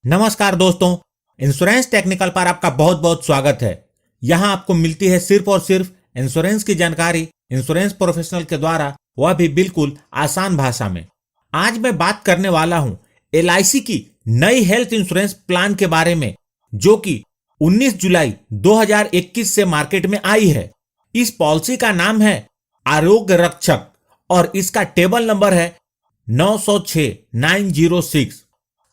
नमस्कार दोस्तों, insurance technical पर आपका बहुत बहुत स्वागत है। यहाँ आपको मिलती है सिर्फ और सिर्फ इंश्योरेंस की जानकारी इंश्योरेंस प्रोफेशनल के द्वारा, वह भी बिल्कुल आसान भाषा में। आज मैं बात करने वाला हूँ LIC की नई हेल्थ इंश्योरेंस प्लान के बारे में, जो कि 19 जुलाई 2021 से मार्केट में आई है। इस पॉलिसी का नाम है आरोग्य रक्षक और इसका टेबल नंबर है 906-906।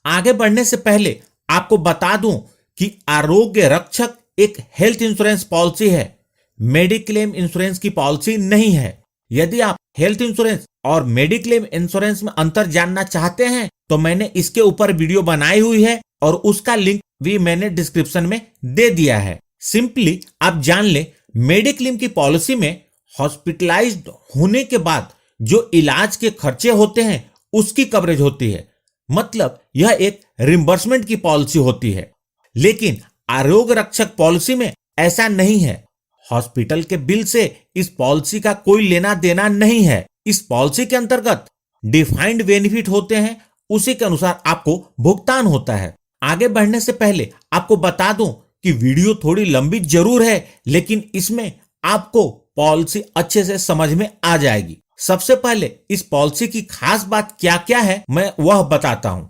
आगे बढ़ने से पहले आपको बता दूं कि आरोग्य रक्षक एक हेल्थ इंश्योरेंस पॉलिसी है, मेडिक्लेम इंश्योरेंस की पॉलिसी नहीं है। यदि आप हेल्थ इंश्योरेंस और मेडिक्लेम इंश्योरेंस में अंतर जानना चाहते हैं तो मैंने इसके ऊपर वीडियो बनाई हुई है और उसका लिंक भी मैंने डिस्क्रिप्शन में दे दिया है। सिंपली आप जान ले, मेडिक्लेम की पॉलिसी में हॉस्पिटलाइज्ड होने के बाद जो इलाज के खर्चे होते हैं उसकी कवरेज होती है, मतलब यह एक रिम्बर्समेंट की पॉलिसी होती है। लेकिन आरोग्य रक्षक पॉलिसी में ऐसा नहीं है। हॉस्पिटल के बिल से इस पॉलिसी का कोई लेना देना नहीं है। इस पॉलिसी के अंतर्गत डिफाइंड बेनिफिट होते हैं, उसी के अनुसार आपको भुगतान होता है। आगे बढ़ने से पहले आपको बता दूं कि वीडियो थोड़ी लंबी जरूर है, लेकिन इसमें आपको पॉलिसी अच्छे से समझ में आ जाएगी। सबसे पहले इस पॉलिसी की खास बात क्या क्या है मैं वह बताता हूं।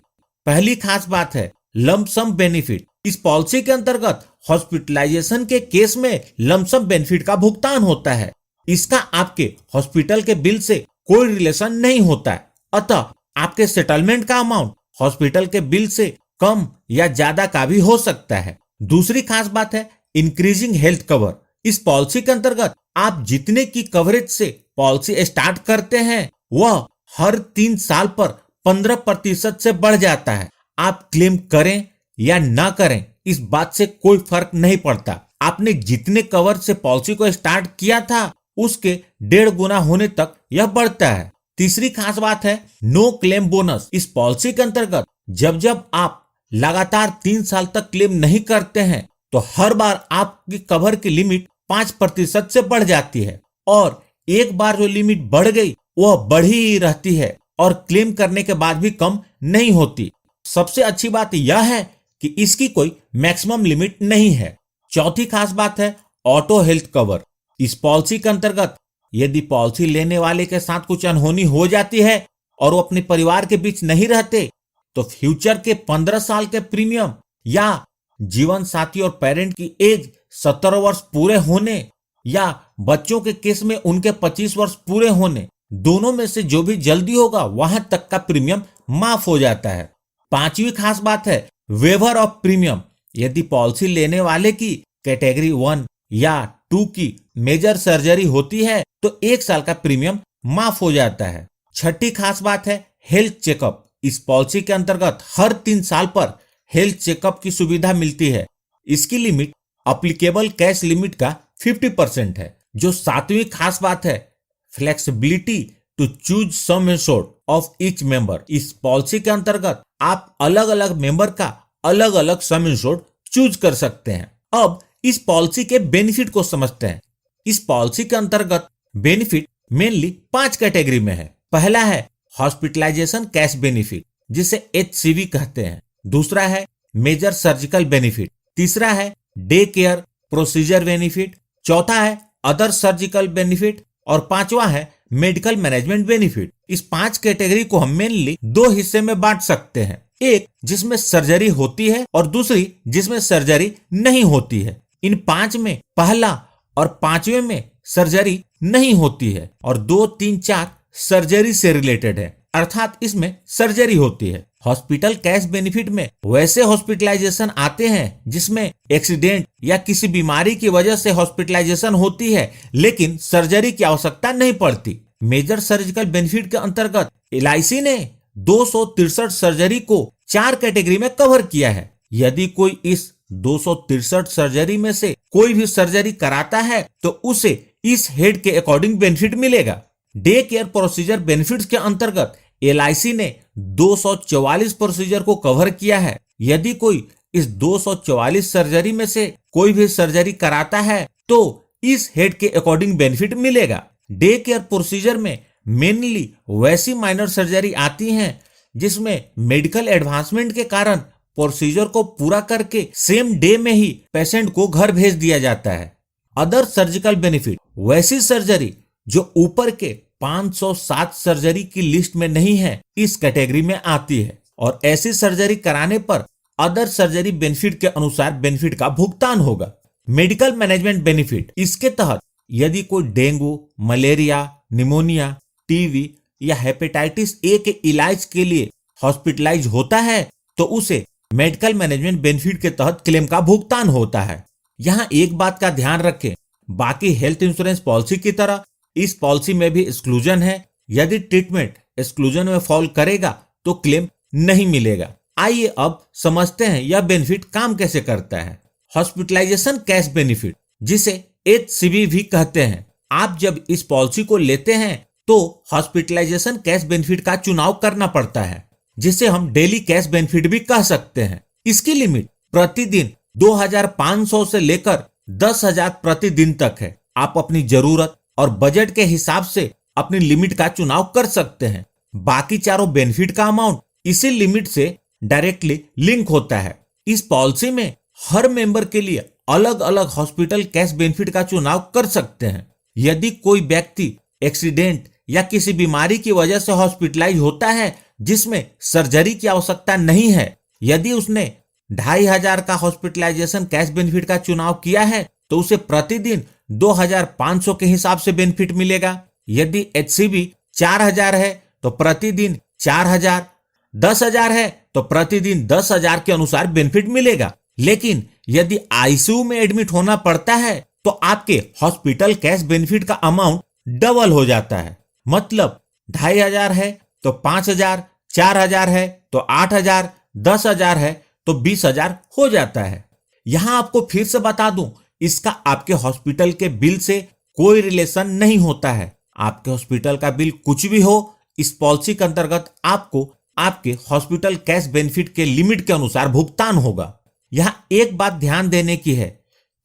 पहली खास बात है लंप सम बेनिफिट। इस पॉलिसी के अंतर्गत हॉस्पिटलाइजेशन के केस में लंप सम बेनिफिट का भुगतान होता है। इसका आपके हॉस्पिटल के बिल से कोई रिलेशन नहीं होता है, अतः आपके सेटलमेंट का अमाउंट हॉस्पिटल के बिल से कम या ज्यादा का भी हो सकता है। दूसरी खास बात है इंक्रीजिंग हेल्थ कवर। इस पॉलिसी के अंतर्गत आप जितने की कवरेज से पॉलिसी स्टार्ट करते हैं वह हर 3 साल पर 15% से बढ़ जाता है। आप क्लेम करें या ना करें इस बात से कोई फर्क नहीं पड़ता। आपने जितने कवर से पॉलिसी को स्टार्ट किया था उसके 1.5 गुना होने तक यह बढ़ता है। तीसरी खास बात है नो क्लेम बोनस। इस पॉलिसी के अंतर्गत जब जब आप लगातार 3 साल तक क्लेम नहीं करते हैं तो हर बार आपकी कवर की लिमिट 5% से बढ़ जाती है, और एक बार जो लिमिट बढ़ गई वह बढ़ी ही रहती है और क्लेम करने के बाद भी कम नहीं होती। सबसे अच्छी बात यह है कि इसकी कोई मैक्सिमम लिमिट नहीं है। चौथी खास बात है ऑटो हेल्थ कवर। इस पॉलिसी के अंतर्गत यदि पॉलिसी लेने वाले के साथ कुछ अनहोनी हो जाती है और वो अपने परिवार के बीच नहीं रहते तो फ्यूचर के 15 साल के प्रीमियम या जीवन साथी और पेरेंट की एज 17 वर्ष पूरे होने या बच्चों के केस में उनके 25 वर्ष पूरे होने, दोनों में से जो भी जल्दी होगा वहां तक का प्रीमियम माफ हो जाता है। पांचवी खास बात है वेवर ऑफ प्रीमियम। यदि पॉलिसी लेने वाले की कैटेगरी 1 या 2 की मेजर सर्जरी होती है तो 1 साल का प्रीमियम माफ हो जाता है। छठी खास बात है हेल्थ चेकअप। इस पॉलिसी के अंतर्गत हर 3 साल पर हेल्थ चेकअप की सुविधा मिलती है। इसकी लिमिट अप्लीकेबल कैश लिमिट का 50% है। जो 7वीं खास बात है flexibility to choose sum assured of each member. इस पॉलिसी के अंतर्गत आप अलग अलग मेंबर का अलग अलग सम एश्योर्ड चूज कर सकते हैं। अब इस पॉलिसी के बेनिफिट को समझते हैं। इस पॉलिसी के अंतर्गत बेनिफिट मेनली 5 कैटेगरी में है। पहला है हॉस्पिटलाइजेशन कैश बेनिफिट, जिसे HCV कहते हैं। दूसरा है मेजर सर्जिकल बेनिफिट। तीसरा है डे केयर प्रोसीजर बेनिफिट। चौथा है अदर सर्जिकल बेनिफिट और 5वां है मेडिकल मैनेजमेंट बेनिफिट। इस 5 कैटेगरी को हम मेनली 2 हिस्से में बांट सकते हैं, एक जिसमें सर्जरी होती है और दूसरी जिसमें सर्जरी नहीं होती है। इन 5 में पहला और 5वें में सर्जरी नहीं होती है और 2, 3, 4 सर्जरी से रिलेटेड है, अर्थात इसमें सर्जरी होती है। हॉस्पिटल कैश बेनिफिट में वैसे हॉस्पिटलाइजेशन आते हैं जिसमें एक्सीडेंट या किसी बीमारी की वजह से हॉस्पिटलाइजेशन होती है लेकिन सर्जरी की आवश्यकता नहीं पड़ती। मेजर सर्जिकल बेनिफिट के अंतर्गत LIC ने 263 सर्जरी को 4 कैटेगरी में कवर किया है। यदि कोई इस 263 सर्जरी में से कोई भी सर्जरी कराता है तो उसे इस हेड के अकॉर्डिंग बेनिफिट मिलेगा। डे केयर प्रोसीजर बेनिफिट्स के अंतर्गत LIC ने 244 प्रोसीजर को कवर किया है। यदि कोई इस 244 सर्जरी में से कोई भी सर्जरी कराता है तो इस हेड के अकॉर्डिंग बेनिफिट मिलेगा। डे केयर प्रोसीजर में मेनली वैसी माइनर सर्जरी आती हैं जिसमें मेडिकल एडवांसमेंट के कारण प्रोसीजर को पूरा करके सेम डे में ही पेशेंट को घर भेज दिया जाता है। अदर सर्जिकल बेनिफिट, वैसी सर्जरी जो ऊपर के 507 सर्जरी की लिस्ट में नहीं है, इस कैटेगरी में आती है और ऐसी सर्जरी कराने पर अदर सर्जरी बेनिफिट के अनुसार बेनिफिट का भुगतान होगा। मेडिकल मैनेजमेंट बेनिफिट, इसके तहत यदि कोई डेंगू, मलेरिया, निमोनिया, टीबी या हेपेटाइटिस ए के इलाज के लिए हॉस्पिटलाइज होता है तो उसे मेडिकल मैनेजमेंट बेनिफिट के तहत क्लेम का भुगतान होता है। यहाँ एक बात का ध्यान रखें, बाकी हेल्थ इंश्योरेंस पॉलिसी की तरह इस पॉलिसी में भी एक्सक्लूजन है। यदि ट्रीटमेंट एक्सक्लूजन में फॉल करेगा तो क्लेम नहीं मिलेगा। आइए अब समझते हैं यह बेनिफिट काम कैसे करता है। हॉस्पिटलाइजेशन कैश बेनिफिट, जिसे HCB भी कहते हैं। आप जब इस पॉलिसी को लेते हैं तो हॉस्पिटलाइजेशन कैश बेनिफिट का चुनाव करना पड़ता है, जिसे हम डेली कैश बेनिफिट भी कह सकते हैं। इसकी लिमिट प्रतिदिन 2500 से लेकर 10,000 प्रतिदिन तक है। आप अपनी जरूरत और बजट के हिसाब से अपनी लिमिट का चुनाव कर सकते हैं। बाकी चारों बेनिफिट का अमाउंट इसी लिमिट से डायरेक्टली लिंक होता है। इस पॉलिसी में हर मेंबर के लिए अलग अलग हॉस्पिटल कैश बेनिफिट का चुनाव कर सकते हैं। यदि कोई व्यक्ति एक्सीडेंट या किसी बीमारी की वजह से हॉस्पिटलाइज होता है जिसमें सर्जरी की आवश्यकता नहीं है, यदि उसने 2,500 का हॉस्पिटलाइजेशन कैश बेनिफिट का चुनाव किया है तो उसे प्रतिदिन 2,500 के हिसाब से बेनिफिट मिलेगा। यदि HCB 4,000 है तो प्रतिदिन 4,000, 10,000 है तो प्रतिदिन 10,000 के अनुसार बेनिफिट मिलेगा। लेकिन यदि ICU में एडमिट होना पड़ता है तो आपके हॉस्पिटल कैश बेनिफिट का अमाउंट डबल हो जाता है। मतलब 2,500 है तो 5,000, 4,000 है तो 8,000, 10,000 है तो 20,000 हो जाता है। यहां आपको फिर से बता दूं, इसका आपके हॉस्पिटल के बिल से कोई रिलेशन नहीं होता है। आपके हॉस्पिटल का बिल कुछ भी हो, इस पॉलिसी के अंतर्गत आपको आपके हॉस्पिटल कैश बेनिफिट के लिमिट के अनुसार भुगतान होगा। यहां एक बात ध्यान देने की है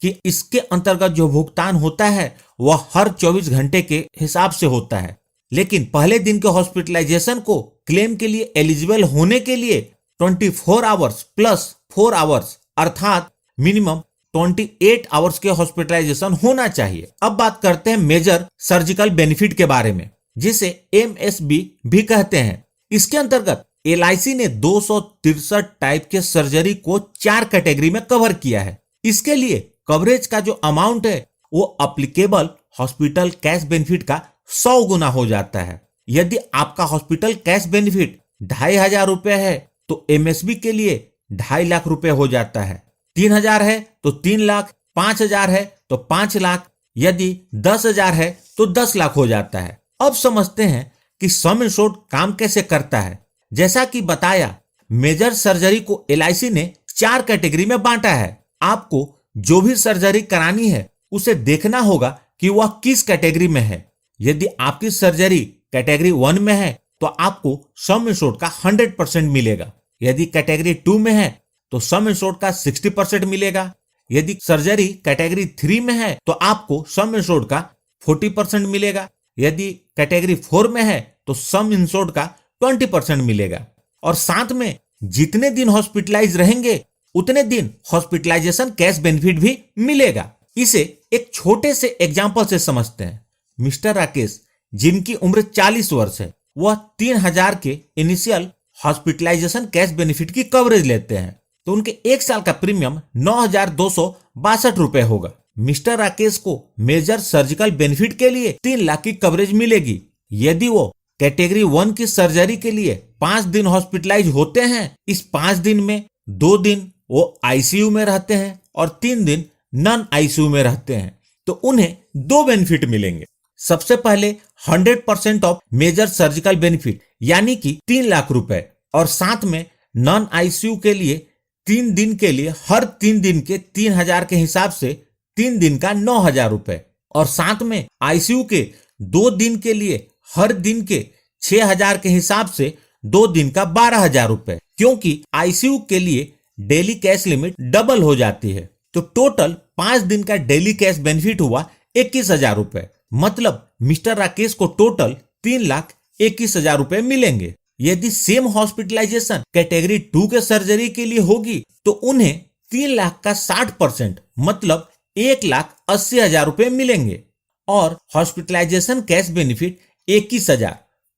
कि इसके अंतर्गत जो भुगतान होता है वह हर 24 घंटे के हिसाब से होता है। लेकिन पहले दिन के हॉस्पिटलाइजेशन को क्लेम के लिए एलिजिबल होने के लिए 24 आवर्स प्लस 4 आवर्स अर्थात मिनिमम 28 आवर्स के हॉस्पिटलाइजेशन होना चाहिए। अब बात करते हैं मेजर सर्जिकल बेनिफिट के बारे में, जिसे MSB भी कहते हैं। इसके अंतर्गत LIC ने 263 टाइप के सर्जरी को 4 कैटेगरी में कवर किया है। इसके लिए कवरेज का जो अमाउंट है वो अप्लीकेबल हॉस्पिटल कैश बेनिफिट का 100 गुना हो जाता है। यदि आपका हॉस्पिटल कैश बेनिफिट 2,500 रुपए है तो MSB के लिए 2.5 लाख रुपए हो जाता है। 3,000 है तो 3 लाख, 5,000 है तो 5 लाख, यदि 10,000 है तो 10 लाख हो जाता है। अब समझते हैं कि सम इंश्योर्ड काम कैसे करता है। जैसा कि बताया, मेजर सर्जरी को LIC ने 4 कैटेगरी में बांटा है। आपको जो भी सर्जरी करानी है उसे देखना होगा कि वह किस कैटेगरी में है। यदि आपकी सर्जरी कैटेगरी 1 में है तो आपको सम इंश्योर्ड का 100% मिलेगा। यदि कैटेगरी 2 में है तो सम इंश्योर्ड का 60% मिलेगा। यदि सर्जरी कैटेगरी 3 में है तो आपको सम इंश्योर्ड का 40% मिलेगा। यदि कैटेगरी 4 में है तो सम इंश्योर्ड का 20% मिलेगा। और साथ में जितने दिन हॉस्पिटलाइज रहेंगे उतने दिन हॉस्पिटलाइजेशन कैश बेनिफिट भी मिलेगा। इसे एक छोटे से एग्जांपल से समझते हैं। मिस्टर राकेश, जिनकी उम्र 40 वर्ष है, वह 3,000 के इनिशियल हॉस्पिटलाइजेशन कैश बेनिफिट की कवरेज लेते हैं तो उनके 1 साल का प्रीमियम 9,262 रुपए होगा। मिस्टर राकेश को मेजर सर्जिकल बेनिफिट के लिए 3 लाख की कवरेज मिलेगी। यदि वो कैटेगरी 1 की सर्जरी के लिए 5 दिन हॉस्पिटलाइज होते हैं, इस 5 दिन में 2 दिन वो ICU में रहते हैं और 3 दिन नॉन ICU में रहते हैं तो उन्हें 2 बेनिफिट मिलेंगे। सबसे पहले 100% ऑफ मेजर सर्जिकल बेनिफिट यानी कि 3 लाख रुपए, और साथ में नॉन ICU के लिए 3 दिन के लिए हर 3 दिन के 3,000 के हिसाब से 3 दिन का 9,000 रुपए, और साथ में ICU के 2 दिन के लिए हर दिन के 6,000 के हिसाब से 2 दिन का 12,000 रुपए, क्योंकि ICU के लिए डेली कैश लिमिट डबल हो जाती है। तो टोटल 5 दिन का डेली कैश बेनिफिट हुआ 21,000 रुपए। मतलब मिस्टर राकेश को टोटल 3,21,000 रुपए मिलेंगे। यदि सेम हॉस्पिटलाइजेशन कैटेगरी 2 के सर्जरी के लिए होगी तो उन्हें 3 लाख का 60% मतलब 1,80,000 रुपए मिलेंगे और हॉस्पिटलाइजेशन कैश बेनिफिट 21,000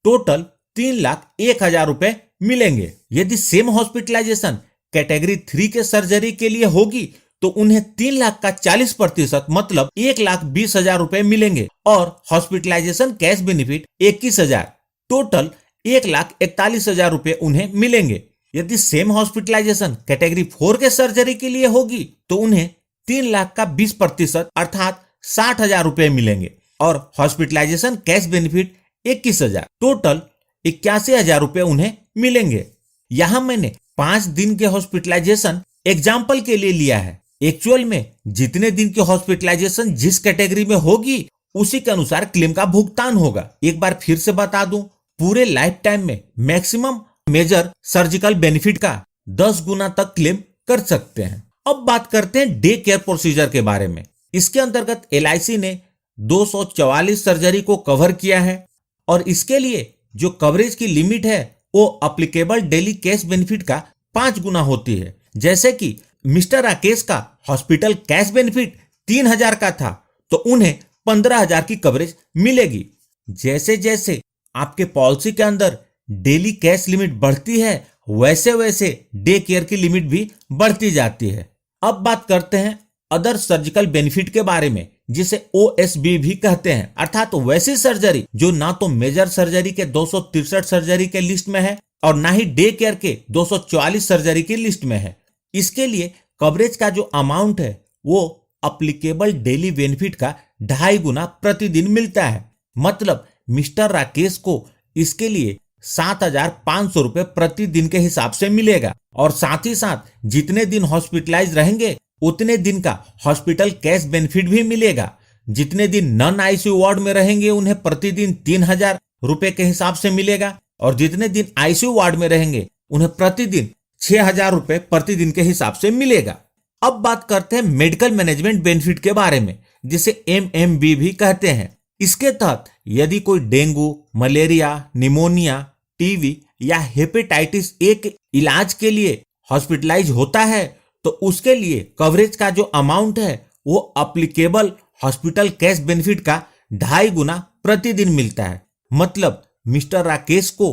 टोटल 3,01,000 रुपए मिलेंगे। यदि सेम हॉस्पिटलाइजेशन कैटेगरी 3 के सर्जरी के लिए होगी तो उन्हें 3 लाख का 40% मतलब 1,20,000 रुपए मिलेंगे और हॉस्पिटलाइजेशन कैश बेनिफिट 21,000 टोटल 1,41,000 रुपए उन्हें मिलेंगे। यदि सेम हॉस्पिटलाइजेशन कैटेगरी 4 के सर्जरी के लिए होगी तो उन्हें 3 लाख का 20% अर्थात 60,000 रुपए मिलेंगे और हॉस्पिटलाइजेशन कैश बेनिफिट 21,000 टोटल 81,000 रुपए उन्हें मिलेंगे। यहां मैंने 5 दिन के हॉस्पिटलाइजेशन एग्जाम्पल के लिए लिया है। एक्चुअल में जितने दिन की हॉस्पिटलाइजेशन जिस कैटेगरी में होगी उसी के अनुसार क्लेम का भुगतान होगा। एक बार फिर से बता दूं, पूरे लाइफ टाइम में मैक्सिमम मेजर सर्जिकल बेनिफिट का 10 गुना तक क्लेम कर सकते हैं। अब बात करते हैं डे केयर प्रोसीजर के बारे में। इसके अंतर्गत LIC ने 244 सर्जरी को कवर किया है और इसके लिए जो कवरेज की लिमिट है वो अप्लीकेबल डेली कैश बेनिफिट का 5 गुना होती है। जैसे कि मिस्टर राकेश का हॉस्पिटल कैश बेनिफिट 3,000 का था तो उन्हें 15,000 की कवरेज मिलेगी। जैसे जैसे आपके पॉलिसी के अंदर डेली कैश लिमिट बढ़ती है वैसे वैसे डे केयर की लिमिट भी बढ़ती जाती है। अब बात करते हैं अदर सर्जिकल बेनिफिट के बारे में जिसे OSB भी कहते हैं, अर्थात तो वैसी सर्जरी जो ना तो मेजर सर्जरी के 263 सर्जरी के लिस्ट में है और ना ही डे केयर के 244 सर्जरी की लिस्ट में है। इसके लिए कवरेज का जो अमाउंट है वो अप्लीकेबल डेली बेनिफिट का 2.5 गुना प्रतिदिन मिलता है। मतलब मिस्टर राकेश को इसके लिए 7,500 रुपए प्रतिदिन के हिसाब से मिलेगा और साथ ही साथ जितने दिन हॉस्पिटलाइज रहेंगे उतने दिन का हॉस्पिटल कैश बेनिफिट भी मिलेगा। जितने दिन नॉन ICU वार्ड में रहेंगे उन्हें प्रतिदिन 3,000 रुपए के हिसाब से मिलेगा और जितने दिन ICU वार्ड में रहेंगे उन्हें प्रतिदिन 6,000 रुपए प्रतिदिन के हिसाब से मिलेगा। अब बात करते हैं मेडिकल मैनेजमेंट बेनिफिट के बारे में जिसे MMB भी कहते हैं। इसके तहत यदि कोई डेंगू, मलेरिया, निमोनिया, टीबी या हेपेटाइटिस A के इलाज के लिए हॉस्पिटलाइज होता है तो उसके लिए कवरेज का जो अमाउंट है वो अप्लीकेबल हॉस्पिटल कैश बेनिफिट का 2.5 गुना प्रतिदिन मिलता है। मतलब मिस्टर राकेश को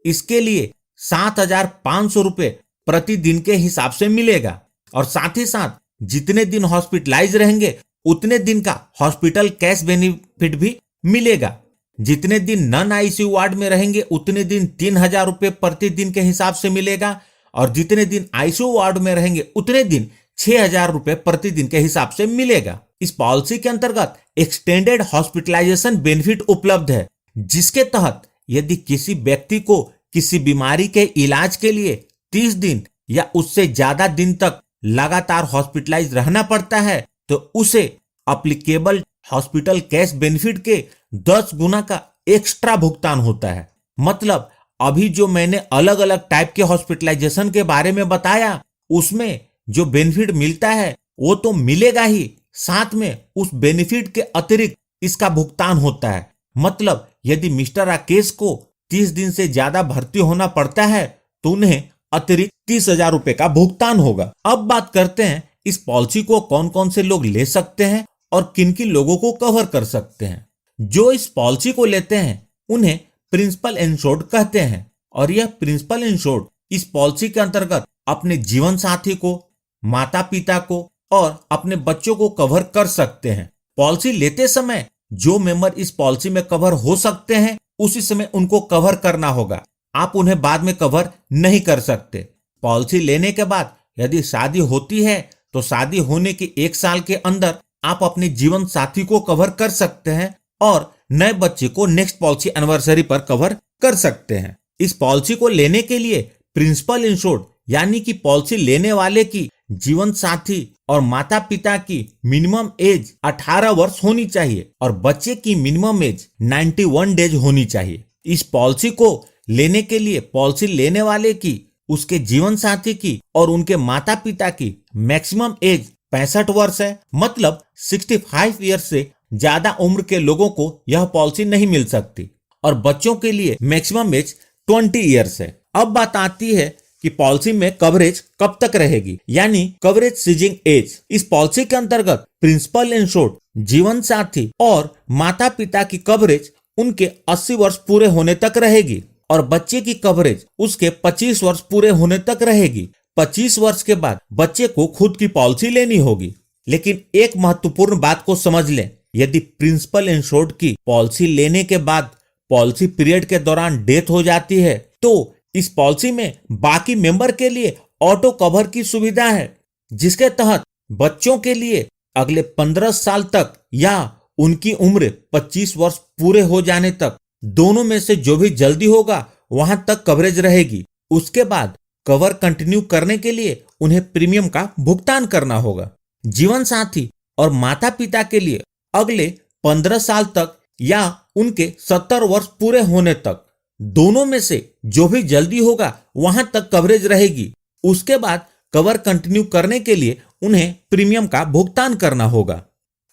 इसके लिए 7,500 रुपए प्रतिदिन के हिसाब से मिलेगा और साथ ही साथ जितने दिन हॉस्पिटलाइज रहेंगे उतने दिन का हॉस्पिटल कैश बेनिफिट भी मिलेगा। जितने दिन नॉन ICU वार्ड में रहेंगे उतने दिन 3,000 रुपए प्रतिदिन के हिसाब से मिलेगा और जितने दिन ICU वार्ड में रहेंगे उतने दिन 6,000 रुपए प्रतिदिन के हिसाब से मिलेगा। इस पॉलिसी के अंतर्गत एक्सटेंडेड हॉस्पिटलाइजेशन बेनिफिट उपलब्ध है जिसके तहत यदि किसी व्यक्ति को किसी बीमारी के इलाज के लिए 30 दिन या उससे ज्यादा दिन तक लगातार हॉस्पिटलाइज रहना पड़ता है तो उसे अप्लीकेबल हॉस्पिटल कैश बेनिफिट के 10 गुना का एक्स्ट्रा भुगतान होता है। मतलब अभी जो मैंने अलग अलग टाइप के हॉस्पिटलाइजेशन के बारे में बताया उसमें जो बेनिफिट मिलता है वो तो मिलेगा ही, साथ में उस बेनिफिट के अतिरिक्त इसका भुगतान होता है। मतलब यदि मिस्टर राकेश को 30 दिन से ज्यादा भर्ती होना पड़ता है तो उन्हें अतिरिक्त 30,000 रुपए का भुगतान होगा। अब बात करते हैं इस पॉलिसी को कौन कौन से लोग ले सकते हैं और किन किन लोगों को कवर कर सकते हैं। जो इस पॉलिसी को लेते हैं उन्हें प्रिंसिपल इंश्योर्ड कहते हैं और यह प्रिंसिपल इंश्योर्ड इस पॉलिसी के अंतर्गत अपने जीवन साथी को, माता पिता को और अपने बच्चों को कवर कर सकते हैं। पॉलिसी लेते समय जो मेंबर इस पॉलिसी में कवर हो सकते हैं उसी समय उनको कवर करना होगा, आप उन्हें बाद में कवर नहीं कर सकते। पॉलिसी लेने के बाद यदि शादी होती है तो शादी होने के 1 साल के अंदर आप अपने जीवन साथी को कवर कर सकते हैं और नए बच्चे को नेक्स्ट पॉलिसी एनिवर्सरी पर कवर कर सकते हैं। इस पॉलिसी को लेने के लिए प्रिंसिपल इंश्योर्ड यानी कि पॉलिसी लेने वाले की जीवन साथी और माता पिता की मिनिमम एज 18 वर्ष होनी चाहिए और बच्चे की मिनिमम एज 91 डेज होनी चाहिए। इस पॉलिसी को लेने के लिए पॉलिसी लेने वाले की, उसके जीवन साथी की और उनके माता पिता की मैक्सिमम एज 65 वर्ष है। मतलब 65 ईयर्स से ज्यादा उम्र के लोगों को यह पॉलिसी नहीं मिल सकती और बच्चों के लिए मैक्सिमम एज 20 ईयर्स है। अब बात आती है कि पॉलिसी में कवरेज कब तक रहेगी, यानी कवरेज सीजिंग एज। इस पॉलिसी के अंतर्गत प्रिंसिपल इंश्योर्ड, जीवन साथी और माता पिता की कवरेज उनके 80 वर्ष पूरे होने तक रहेगी और बच्चे की कवरेज उसके 25 वर्ष पूरे होने तक रहेगी। 25 वर्ष के बाद बच्चे को खुद की पॉलिसी लेनी होगी। लेकिन एक महत्वपूर्ण बात को समझ लें, यदि प्रिंसिपल इंश्योर्ड की पॉलिसी लेने के बाद पॉलिसी पीरियड के दौरान डेथ हो जाती है तो इस पॉलिसी में बाकी मेंबर के लिए ऑटो कवर की सुविधा है, जिसके तहत बच्चों के लिए अगले 15 साल तक या उनकी उम्र 25 वर्ष पूरे हो जाने तक दोनों में से जो भी जल्दी होगा वहां तक कवरेज रहेगी। उसके बाद कवर कंटिन्यू करने के लिए उन्हें प्रीमियम का भुगतान करना होगा। जीवन साथी और माता पिता के लिए अगले 15 साल तक या उनके 70 वर्ष पूरे होने तक दोनों में से जो भी जल्दी होगा वहां तक कवरेज रहेगी। उसके बाद कवर कंटिन्यू करने के लिए उन्हें प्रीमियम का भुगतान करना होगा।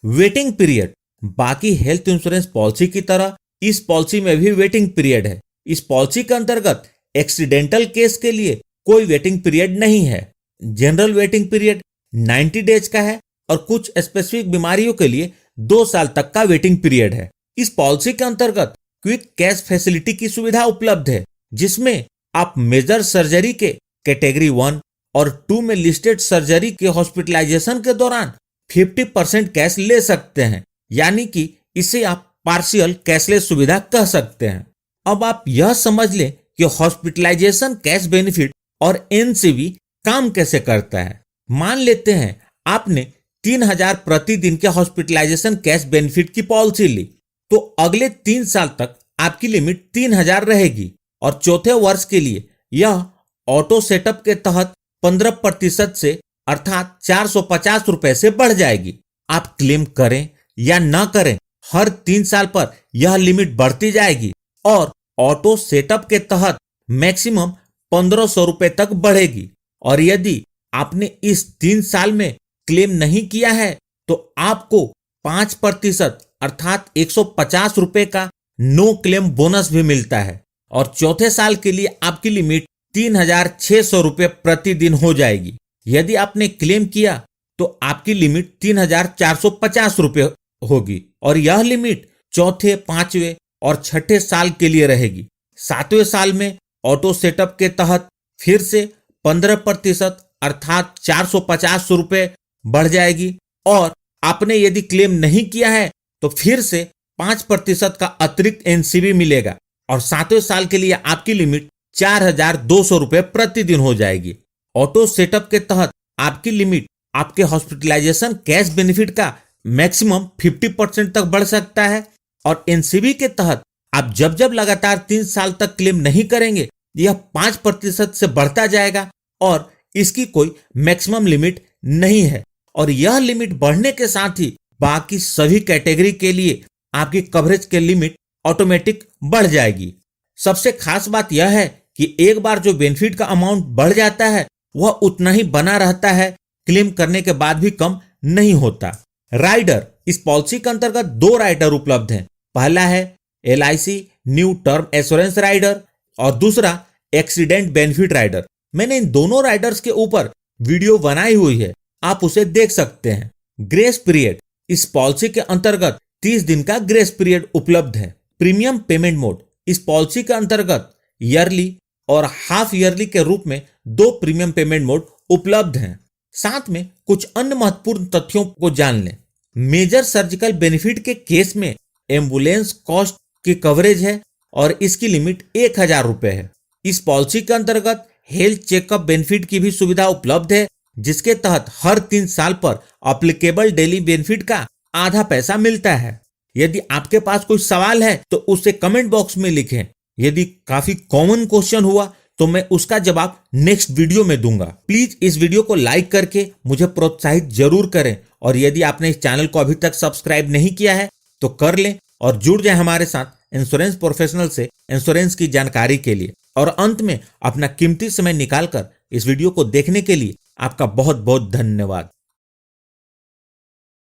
वेटिंग पीरियड, बाकी हेल्थ इंश्योरेंस पॉलिसी की तरह इस पॉलिसी में भी वेटिंग पीरियड है। इस पॉलिसी के अंतर्गत एक्सीडेंटल केस के लिए कोई वेटिंग पीरियड नहीं है। जनरल वेटिंग पीरियड 90 डेज का है और कुछ स्पेसिफिक बीमारियों के लिए 2 साल तक का वेटिंग पीरियड है। इस पॉलिसी के अंतर्गत क्विक कैश फैसिलिटी की सुविधा उपलब्ध है, जिसमें आप मेजर सर्जरी के कैटेगरी 1 और 2 में लिस्टेड सर्जरी के हॉस्पिटलाइजेशन के दौरान 50% कैश ले सकते हैं, यानी कि इसे आप पार्शियल कैशलेस सुविधा कह सकते हैं। अब आप यह समझ लें कि हॉस्पिटलाइजेशन कैश बेनिफिट और एनसीवी काम कैसे करता है। मान लेते हैं आपने 3000 प्रतिदिन के हॉस्पिटलाइजेशन कैश बेनिफिट की पॉलिसी ली, तो अगले 3 साल तक आपकी लिमिट 3000 रहेगी और चौथे वर्ष के लिए यह ऑटो सेटअप के तहत 15% से अर्थात 450 रुपए से बढ़ जाएगी। आप क्लेम करें या न करें, हर 3 साल पर यह लिमिट बढ़ती जाएगी और ऑटो सेटअप के तहत मैक्सिमम 1500 रुपए तक बढ़ेगी। और यदि आपने इस 3 साल में क्लेम नहीं किया है तो आपको 5% अर्थात 150 रुपए का नो क्लेम बोनस भी मिलता है और चौथे साल के लिए आपकी लिमिट 3600 रुपए प्रतिदिन हो जाएगी। यदि आपने क्लेम किया तो आपकी लिमिट 3450 रुपए होगी और यह लिमिट चौथे, 5वें और 6ठे साल के लिए रहेगी। 7वें साल में ऑटो सेटअप के तहत फिर से 15% अर्थात 450 रुपए बढ़ जाएगी और आपने यदि क्लेम नहीं किया है तो फिर से 5% का अतिरिक्त एनसीबी मिलेगा और 7वें साल के लिए आपकी लिमिट 4200 रुपए प्रतिदिन हो जाएगी। ऑटो सेटअप के तहत आपकी लिमिट आपके हॉस्पिटलाइजेशन कैश बेनिफिट का मैक्सिमम 50% तक बढ़ सकता है और एनसीबी के तहत आप जब जब लगातार 3 साल तक क्लेम नहीं करेंगे यह 5% से बढ़ता जाएगा और इसकी कोई मैक्सिमम लिमिट नहीं है। और यह लिमिट बढ़ने के साथ ही बाकी सभी कैटेगरी के लिए आपकी कवरेज के लिमिट ऑटोमेटिक बढ़ जाएगी। सबसे खास बात यह है कि एक बार जो बेनिफिट का अमाउंट बढ़ जाता है वह उतना ही बना रहता है, क्लेम करने के बाद भी कम नहीं होता। राइडर, इस पॉलिसी के अंतर्गत 2 राइडर उपलब्ध हैं। पहला है LIC new term assurance rider और दूसरा एक्सीडेंट बेनिफिट राइडर। मैंने इन दोनों राइडर्स के ऊपर वीडियो बनाई हुई है, आप उसे देख सकते हैं। ग्रेस पीरियड, इस पॉलिसी के अंतर्गत 30 दिन का ग्रेस पीरियड उपलब्ध है। प्रीमियम पेमेंट मोड, इस पॉलिसी के अंतर्गत ईयरली और हाफ ईयरली के रूप में 2 प्रीमियम पेमेंट मोड उपलब्ध हैं। साथ में कुछ अन्य महत्वपूर्ण तथ्यों को जान लें। मेजर सर्जिकल बेनिफिट के केस में एम्बुलेंस कॉस्ट की कवरेज है और इसकी लिमिट 1000 रुपए है। इस पॉलिसी के अंतर्गत हेल्थ चेकअप बेनिफिट की भी सुविधा उपलब्ध है, जिसके तहत हर 3 साल पर एप्लीकेबल डेली बेनिफिट का आधा पैसा मिलता है। यदि आपके पास कोई सवाल है तो उसे कमेंट बॉक्स में लिखें। यदि काफी कॉमन क्वेश्चन हुआ तो मैं उसका जवाब नेक्स्ट वीडियो में दूंगा। प्लीज इस वीडियो को लाइक करके मुझे प्रोत्साहित जरूर करें और यदि आपने इस चैनल को अभी तक सब्सक्राइब नहीं किया है तो कर लें और जुड़ जाए हमारे साथ इंश्योरेंस प्रोफेशनल से इंश्योरेंस की जानकारी के लिए। और अंत में अपना कीमती समय निकालकर इस वीडियो को देखने के लिए आपका बहुत बहुत धन्यवाद।